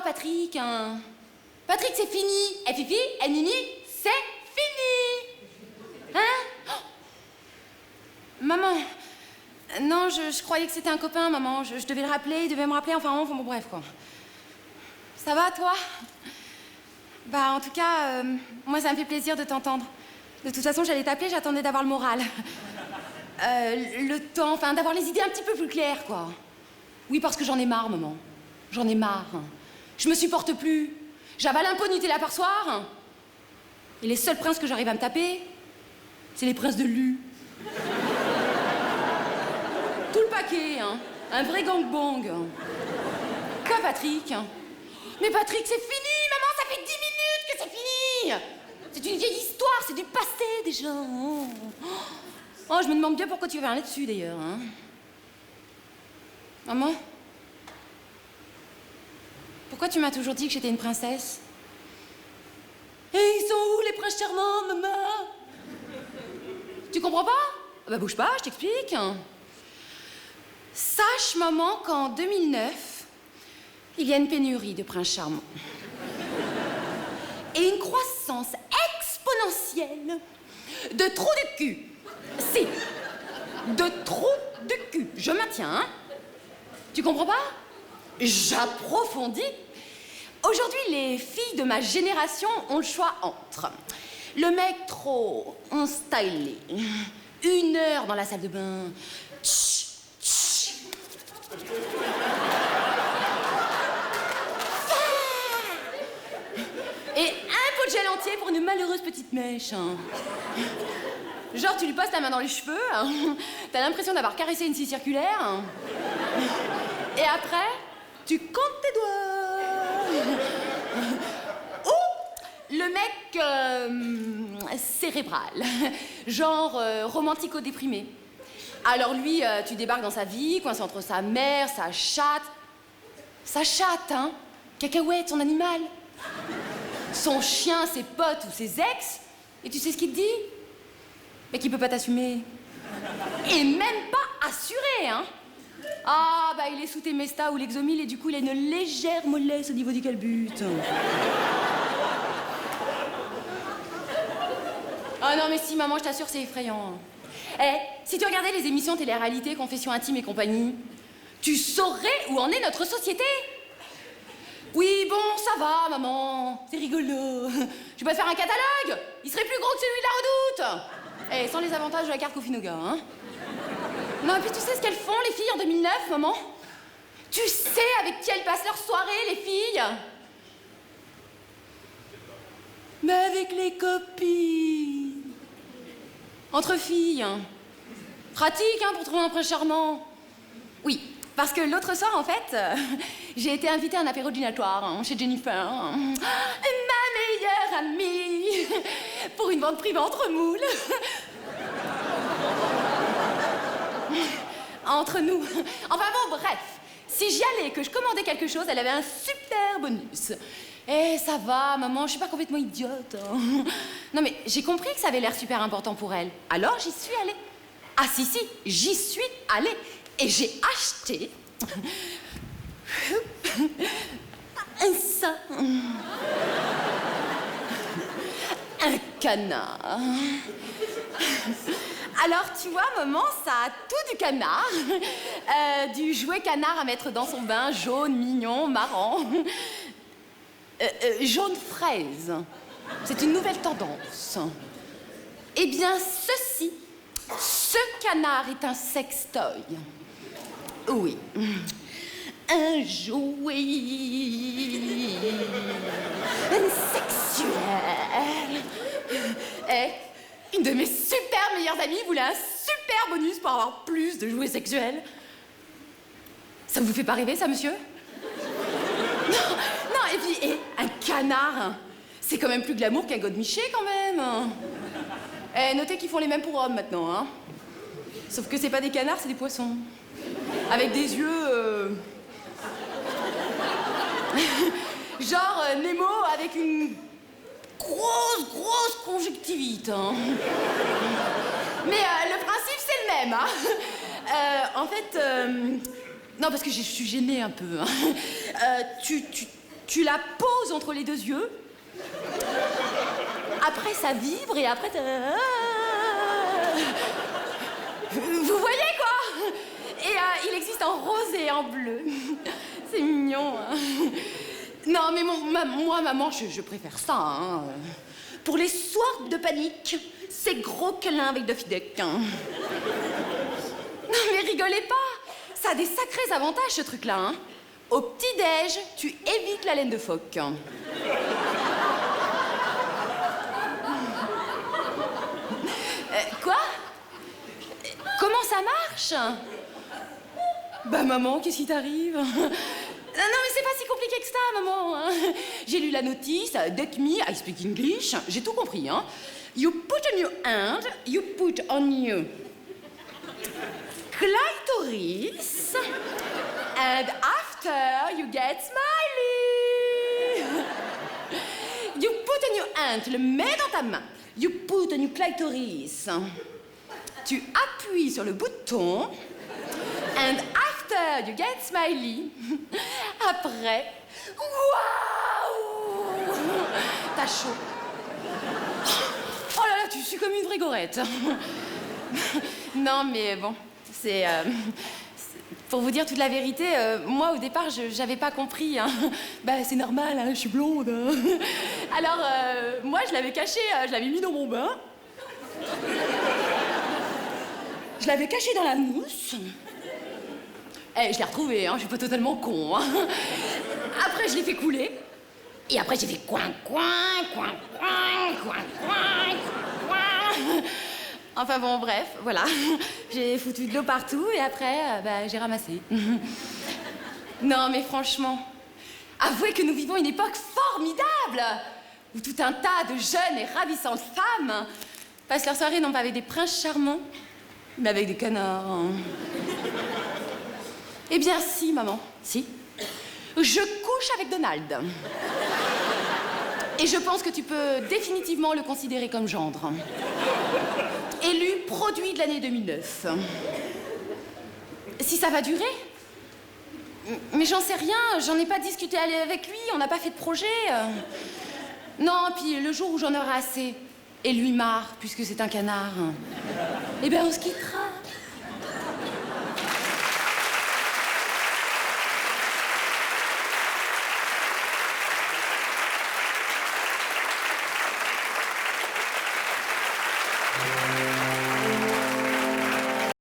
Patrick, hein. Patrick, c'est fini. Eh, Fifi, eh, Nini, c'est fini. Hein? Oh. Maman, non, je croyais que c'était un copain, maman. Je devais le rappeler, il devait me rappeler, enfin bon, bref, quoi. Ça va, toi? Bah, en tout cas, moi, ça me fait plaisir de t'entendre. De toute façon, j'allais t'appeler, j'attendais d'avoir le moral. Le temps, enfin, d'avoir les idées un petit peu plus claires, quoi. Oui, parce que j'en ai marre, maman. J'en ai marre. Je me supporte plus. J'avale un pot de Nutella par soir. Et les seuls princes que j'arrive à me taper, c'est les princes de Lu. Tout le paquet, hein. Un vrai gangbang. Quoi, Patrick? Mais Patrick, c'est fini, maman, ça fait 10 minutes que c'est fini. C'est une vieille histoire, c'est du passé, déjà. Oh, je me demande bien pourquoi tu reviens là-dessus, d'ailleurs, hein. Maman? Pourquoi tu m'as toujours dit que j'étais une princesse? Et ils sont où, les princes charmants, maman? Tu comprends pas? Bah, bouge pas, je t'explique. Sache, maman, qu'en 2009, il y a une pénurie de princes charmants. Et une croissance exponentielle de trous de cul. Si, de trous de cul. Je maintiens, hein? Tu comprends pas? J'approfondis. Aujourd'hui, les filles de ma génération ont le choix entre le mec trop stylé, 1 heure dans la salle de bain, et un pot de gel entier pour une malheureuse petite mèche. Genre, tu lui passes ta main dans les cheveux, t'as l'impression d'avoir caressé une scie circulaire, et après, tu comptes tes doigts. Ou le mec cérébral, genre romantico-déprimé. Alors lui, tu débarques dans sa vie, coincé entre sa mère, sa chatte, hein, Cacahuète, son animal, son chien, ses potes ou ses ex, et tu sais ce qu'il te dit? Mais qu'il peut pas t'assumer. Et même pas assuré, hein. Ah, bah il est sous tes Mesta ou l'Exomil et du coup il a une légère mollesse au niveau du calbut. Ah non mais si, maman, je t'assure, c'est effrayant. Eh, si tu regardais les émissions télé-réalité, Confessions intimes et compagnie, tu saurais où en est notre société. Oui, bon, ça va, maman, c'est rigolo. Je peux te faire un catalogue. Il serait plus gros que celui de la Redoute. Eh, sans les avantages de la carte Kofinoga, hein. Non, et puis tu sais ce qu'elles font, les filles, en 2009, maman? Tu sais avec qui elles passent leur soirée, les filles? Mais avec les copines. Entre filles. Pratique, hein, pour trouver un prince charmant. Oui, parce que l'autre soir, en fait, j'ai été invitée à un apéro dînatoire, hein, chez Jennifer. Ma meilleure amie. Pour une vente privée entre moules. Entre nous. Enfin bon, bref. Si j'y allais et que je commandais quelque chose, elle avait un super bonus. Eh, ça va, maman, je suis pas complètement idiote. Hein. Non, mais j'ai compris que ça avait l'air super important pour elle. Alors, j'y suis allée. Ah, si, j'y suis allée. Et j'ai acheté... ça. Un canard. Alors, tu vois, maman, ça a tout du canard. Du jouet canard à mettre dans son bain, jaune, mignon, marrant. Jaune fraise. C'est une nouvelle tendance. Eh bien, ce canard est un sextoy. Oui. Un jouet sexuel. Eh, une de mes super meilleures amies voulait un super bonus pour avoir plus de jouets sexuels. Ça vous fait pas rêver, ça, monsieur? Non, et puis, un canard, c'est quand même plus glamour qu'un godemiché, quand même. Notez qu'ils font les mêmes pour hommes, maintenant, hein. Sauf que c'est pas des canards, c'est des poissons. Avec des yeux... genre Nemo avec une grosse conjonctivite. Hein. Mais le principe, c'est le même. Hein. En fait... non, parce que je suis gênée un peu. Hein. Tu tu la poses entre les deux yeux. Après, ça vibre et après... Vous voyez, quoi? Et il existe en rose et en bleu. C'est mignon, hein. Non, mais moi, maman, je préfère ça, hein. Pour les soirs de panique, c'est gros câlin avec de Fidec. Hein. Non, mais rigolez pas. Ça a des sacrés avantages, ce truc-là, hein. Au petit-déj, tu évites la laine de phoque. Quoi? Comment ça marche? Bah, maman, qu'est-ce qui t'arrive? Non, mais c'est pas si compliqué que ça, maman. Hein. J'ai lu la notice, Deck Me, I speak English. J'ai tout compris, hein. You put on your hand, you put on your clitoris, and after you get smiley. You put on your hand, tu le mets dans ta main. You put on your clitoris. Tu appuies sur le bouton. And after you get smiley, après, waouh, t'as chaud. Oh là là, tu suis comme une vraie gorette. Non, mais bon, c'est pour vous dire toute la vérité, moi au départ, j'avais pas compris. Hein. Bah c'est normal, hein, je suis blonde. Hein. Alors moi, je l'avais caché, je l'avais mis dans mon bain. Je l'avais caché dans la mousse. Je l'ai retrouvé, hein, je suis pas totalement con. Hein. Après, je l'ai fait couler. Et après, j'ai fait coin, coin, coin, coin, coin, coin, coin. Enfin bon, bref, voilà. J'ai foutu de l'eau partout et après, j'ai ramassé. Non, mais franchement, avouez que nous vivons une époque formidable où tout un tas de jeunes et ravissantes femmes passent leur soirée non pas avec des princes charmants, mais avec des canards. Hein. Eh bien, si, maman, si. Je couche avec Donald. Et je pense que tu peux définitivement le considérer comme gendre. Élu produit de l'année 2009. Si ça va durer? Mais j'en sais rien, j'en ai pas discuté avec lui, on n'a pas fait de projet. Non, puis le jour où j'en aurai assez, et lui marre, puisque c'est un canard, eh bien on se quittera.